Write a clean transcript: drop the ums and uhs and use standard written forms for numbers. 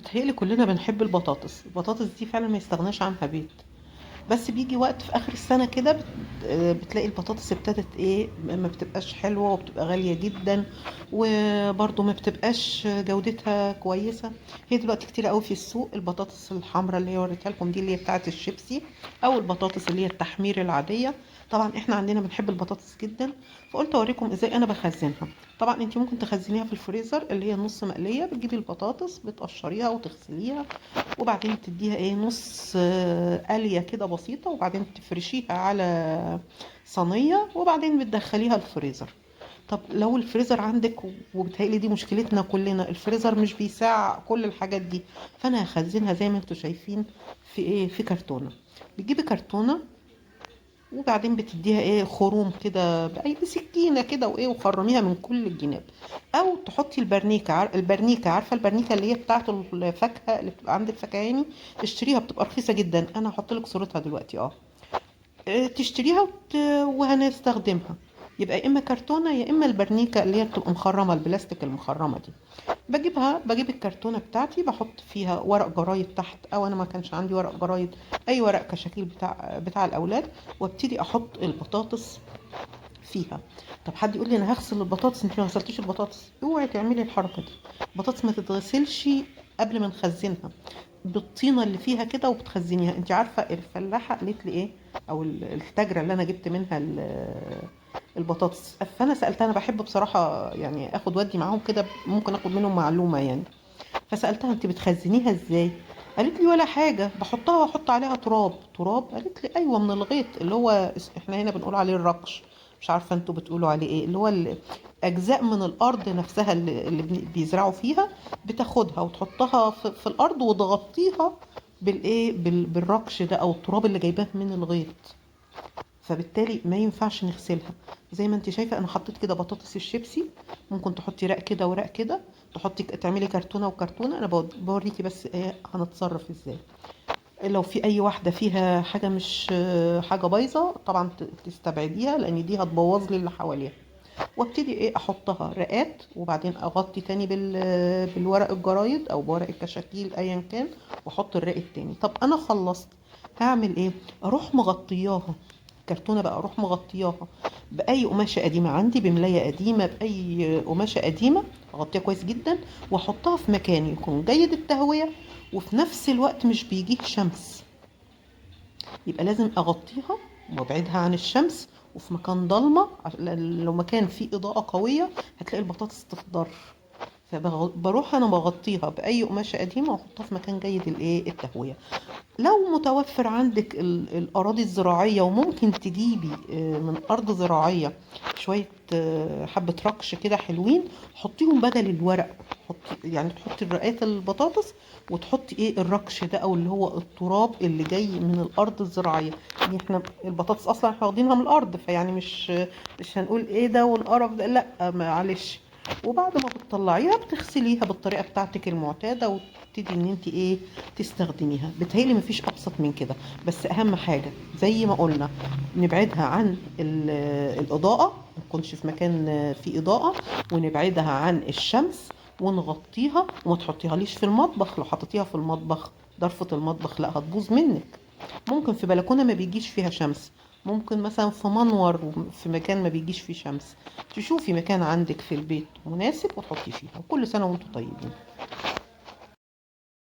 بتهيألي كلنا بنحب البطاطس. البطاطس دي فعلا ما يستغناش عنها بيت. بس بيجي وقت في اخر السنة كده بتلاقي البطاطس ابتدت ايه، ما بتبقاش حلوة وبتبقى غالية جدا، وبرضه ما بتبقاش جودتها كويسة. هي دلوقتي كتير قوي في السوق البطاطس الحمراء اللي هي وريتها لكم دي، اللي هي بتاعة الشيبسي، او البطاطس اللي هي التحمير العادية. طبعا احنا عندنا بنحب البطاطس جدا، فقلت اوريكم ازاي انا بخزنها. طبعا انت ممكن تخزنيها في الفريزر اللي هي نص مقلية. بتجيبي البطاطس بتقشريها وتغسليها، وبعدين تديها ايه نص قلية كده بسيطة، وبعدين تفرشيها على صينية، وبعدين بتدخليها الفريزر. طب لو الفريزر عندك، وبالتالي دي مشكلتنا كلنا، الفريزر مش بيساع كل الحاجات دي، فانا هخزنها زي ما انتوا شايفين في ايه، في كرتونة. بتجيبي كرتونة، وبعدين بتديها ايه خروم كده باي بسكينه كده، وايه وخرميها من كل الجناب. او تحطي البرنيكه، البرنيكه، عارفه البرنيكه اللي هي بتاعه الفاكهه اللي بتبقى عند الفكهاني؟ اشتريها بتبقى رخيصه جدا، انا هحط لك صورتها دلوقتي. تشتريها وهنستخدمها. يبقى يا اما كرتونه يا اما البرنيكه اللي هي بتبقى مخرمه، البلاستيك المخرمه دي. بجيب الكرتونه بتاعتي، بحط فيها ورق جرايد تحت، او انا ما كانش عندي ورق جرايد، اي ورق كشاكيل بتاع الاولاد، وابتدي احط البطاطس فيها. طب حد يقول لي انا هغسل البطاطس؟ انت ما غسلتيش البطاطس. اوعي تعملي الحركه دي. البطاطس ما تتغسلش قبل ما نخزنها، بالطينه اللي فيها كده وبتخزنيها. انت عارفه الفلاحه قالت لي ايه، او التاجره اللي انا جبت منها البطاطس، فانا سالتها. انا بحب بصراحه يعني اخد ودي معاهم كده، ممكن اخد منهم معلومه يعني. فسالتها انت بتخزنيها ازاي؟ قالت لي ولا حاجه، بحطها واحط عليها تراب. قالت لي ايوه، من الغيط اللي هو احنا هنا بنقول عليه الرقش، مش عارفه انتوا بتقولوا عليه ايه، اللي هو اجزاء من الارض نفسها اللي بيزرعوا فيها، بتاخدها وتحطها في الارض وتغطيها بالايه بالرقش ده، او التراب اللي جايباه من الغيط. فبالتالي ما ينفعش نغسلها. زي ما انت شايفه انا حطيت كده بطاطس الشيبسي، ممكن تحطي رق كده ورق كده، تحطي تعملي كرتونه وكرتونه. انا بوريكي بس ايه هنتصرف ازاي. لو في اي واحده فيها حاجه مش حاجه بايظه، طبعا تستبعديها، لان دي هتبوظ لي اللي حواليها. وابتدي ايه احطها رقات، وبعدين اغطي تاني بالورق الجرايد او بورق الكشاكيل ايا كان، واحط الرق التاني. طب انا خلصت، هعمل ايه؟ اروح مغطياها، كرتونه بقى، اروح مغطياها باي قماشه قديمه عندي، بملايه قديمه، باي قماشه قديمه، اغطيها كويس جدا، واحطها في مكان يكون جيد التهويه، وفي نفس الوقت مش بيجيه شمس. يبقى لازم اغطيها وابعدها عن الشمس، وفي مكان ضلمه، لو مكان فيه اضاءه قويه هتلاقي البطاطس تخضر. فبروح انا بغطيها باي قماشه قديمه، واحطها في مكان جيد الايه التهويه. لو متوفر عندك الأراضي الزراعية، وممكن تجيبي من أرض زراعية شوية حبة رقش كده حلوين، حطيهم بدل الورق. حطي يعني تحطي الرقات البطاطس، وتحطي ايه الرقش ده، او اللي هو التراب اللي جاي من الارض الزراعيه. يعني احنا البطاطس اصلا احنا واخدينها من الارض، فيعني مش هنقول ايه ده والقرف ده، لا معلش. وبعد ما بتطلعيها بتغسليها بالطريقه بتاعتك المعتاده، وتبتدي ان انت ايه تستخدميها. بتهيألي مفيش ابسط من كده. بس اهم حاجه زي ما قلنا، نبعدها عن الاضاءه، ما تكونش في مكان فيه اضاءه، ونبعدها عن الشمس، ونغطيها، وما تحطيها ليش في المطبخ. لو حطيتيها في المطبخ، ضرفة المطبخ، لا هتبوظ منك. ممكن في بلكونة ما بيجيش فيها شمس، ممكن مثلا في منور، في مكان ما بيجيش فيه شمس. تشوفي مكان عندك في البيت مناسب وتحطي فيها. وكل سنة وانتم طيبين.